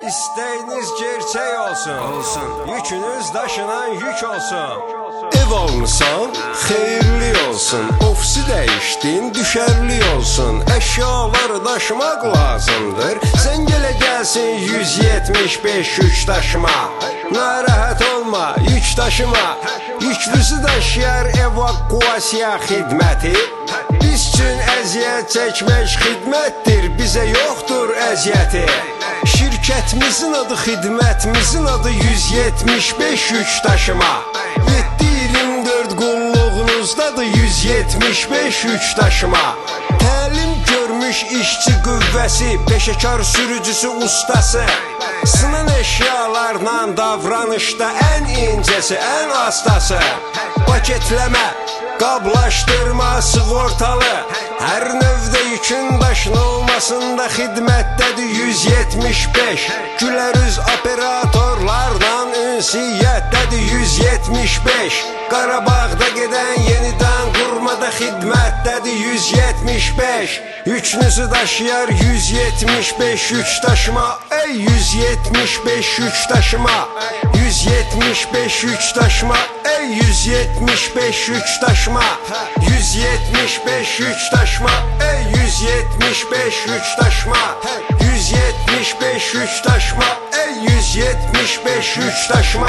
İstəyiniz gerçək olsun. Yükünüz daşınan yük olsun. Ev almısan, xeyirli olsun. Ofisi dəyişdin, düşərli olsun. Əşyaları daşımaq lazımdır. Sən gələ gəlsin 175 yük daşıma. Narahat olma, yük daşıma. Yüklüsü daşıyar evakuasiya xidməti. Biz üçün əziyyət çəkmək xidmətdir, bizə yoxdur əziyyəti. Şirkətimizin adı, xidmətimizin adı 175 yük daşıma. 7-24 qulluğunuzdadır 175 yük daşıma. Təlim görmüş işçi qüvvəsi, peşəkar sürücüsü ustası. Sınan əşyalarla davranışda ən incəsi, ən astası. Paketləmə, qablaşdırma, sığortalı. Hər növdə yükün daşınılmasında xidmətdədir 175. Gülərüz operatorlarla ünsiyyətdədir 175. Qarabağda gedən yenidən qurmada xidmətdədir 175. Yükünüzü daşıyar 175 yük daşıma. Ey 175 yük daşıma. 175 yük daşıma. Ey 175 yük daşıma. 175 yük daşıma. Ey 175 yük daşıma. 175 yük daşıma. Ey 175 yük daşıma.